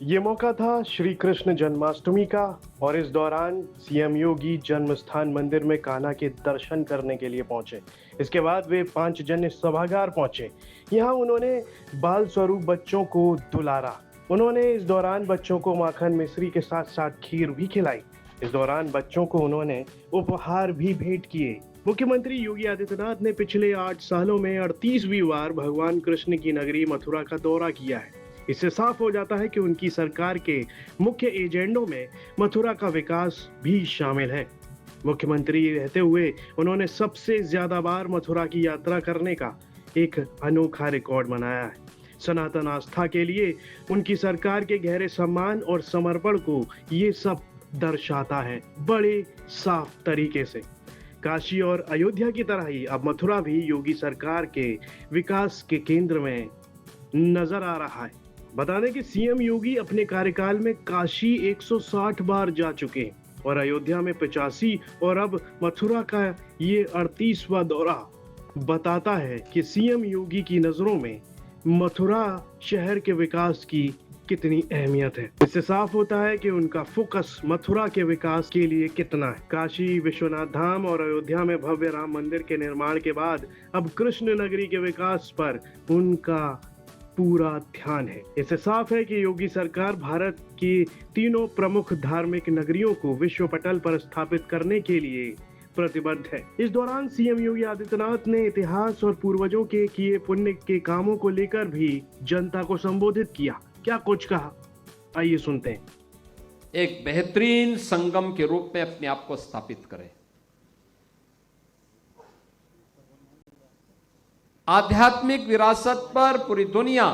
ये मौका था श्री कृष्ण जन्माष्टमी का और इस दौरान सीएम योगी जन्मस्थान मंदिर में कान्हा के दर्शन करने के लिए पहुंचे। इसके बाद वे पांचजन्य सभागार पहुंचे। यहाँ उन्होंने बाल स्वरूप बच्चों को दुलारा। उन्होंने इस दौरान बच्चों को माखन मिश्री के साथ साथ खीर भी खिलाई। इस दौरान बच्चों को उन्होंने उपहार भी भेंट किए। मुख्यमंत्री योगी आदित्यनाथ ने पिछले 8 सालों में 38वीं बार भगवान कृष्ण की नगरी मथुरा का दौरा किया है। इससे साफ हो जाता है कि उनकी सरकार के मुख्य एजेंडों में मथुरा का विकास भी शामिल है। मुख्यमंत्री रहते हुए उन्होंने सबसे ज्यादा बार मथुरा की यात्रा करने का एक अनोखा रिकॉर्ड बनाया है। सनातन आस्था के लिए उनकी सरकार के गहरे सम्मान और समर्पण को ये सब दर्शाता है बड़े साफ तरीके से। काशी और अयोध्या की तरह ही अब मथुरा भी योगी सरकार के विकास के केंद्र में नजर आ रहा है। बता दें कि सीएम योगी अपने कार्यकाल में काशी 160 बार जा चुके हैं और अयोध्या में 85 और अब मथुरा का ये 38वां दौरा बताता है कि सीएम योगी की नजरों में मथुरा शहर के विकास की कितनी अहमियत है। इससे साफ होता है कि उनका फोकस मथुरा के विकास के लिए कितना है। काशी विश्वनाथ धाम और अयोध्या में भव्य राम मंदिर के निर्माण के बाद अब कृष्ण नगरी के विकास पर उनका पूरा ध्यान है। इससे साफ है कि योगी सरकार भारत की तीनों प्रमुख धार्मिक नगरियों को विश्व पटल पर स्थापित करने के लिए प्रतिबद्ध है। इस दौरान सीएम योगी आदित्यनाथ ने इतिहास और पूर्वजों के किए पुण्य के कामों को लेकर भी जनता को संबोधित किया। क्या कुछ कहा, आइए सुनते हैं। एक बेहतरीन संगम के रूप में अपने आप को स्थापित करें। आध्यात्मिक विरासत पर पूरी दुनिया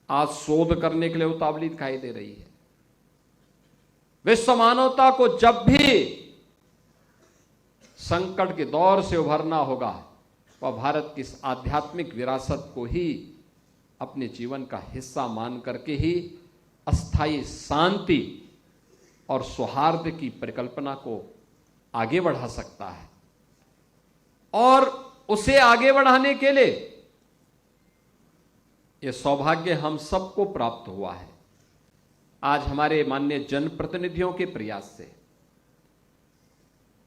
आज शोध करने के लिए उतावली दिखाई दे रही है। विश्व मानवता को जब भी संकट के दौर से उभरना होगा, वह भारत की इस आध्यात्मिक विरासत को ही अपने जीवन का हिस्सा मान करके ही अस्थायी शांति और सौहार्द की परिकल्पना को आगे बढ़ा सकता है। और उसे आगे बढ़ाने के लिए यह सौभाग्य हम सबको प्राप्त हुआ है। आज हमारे माननीय जनप्रतिनिधियों के प्रयास से,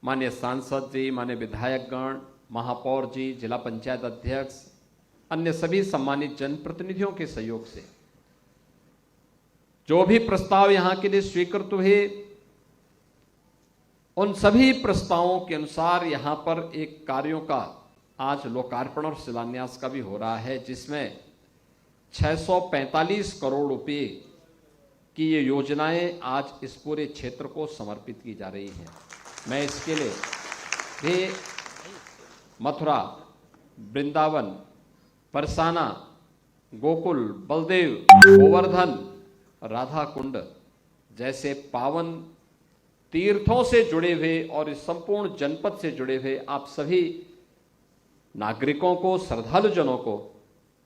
माननीय सांसद जी, माननीय विधायकगण, महापौर जी, जिला पंचायत अध्यक्ष, अन्य सभी सम्मानित जनप्रतिनिधियों के सहयोग से जो भी प्रस्ताव यहां के लिए स्वीकृत हुए, उन सभी प्रस्तावों के अनुसार यहां पर एक कार्यों का आज लोकार्पण और शिलान्यास का भी हो रहा है, जिसमें 645 करोड़ रुपए की ये योजनाएं आज इस पूरे क्षेत्र को समर्पित की जा रही हैं। मैं इसके लिए भी मथुरा, वृंदावन, परसाना, गोकुल, बलदेव, गोवर्धन, राधा कुंड जैसे पावन तीर्थों से जुड़े हुए और इस संपूर्ण जनपद से जुड़े हुए आप सभी नागरिकों को, श्रद्धालुजनों को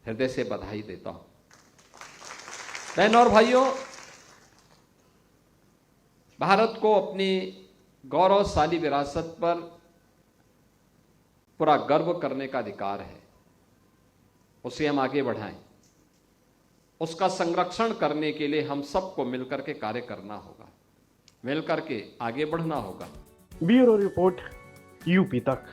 हृदय से बधाई देता हूं। बहनों और भाइयों, भारत को अपनी गौरवशाली विरासत पर पूरा गर्व करने का अधिकार है। उसे हम आगे बढ़ाएं। उसका संरक्षण करने के लिए हम सबको मिलकर के कार्य करना होगा, मिलकर के आगे बढ़ना होगा। ब्यूरो रिपोर्ट, यूपी तक।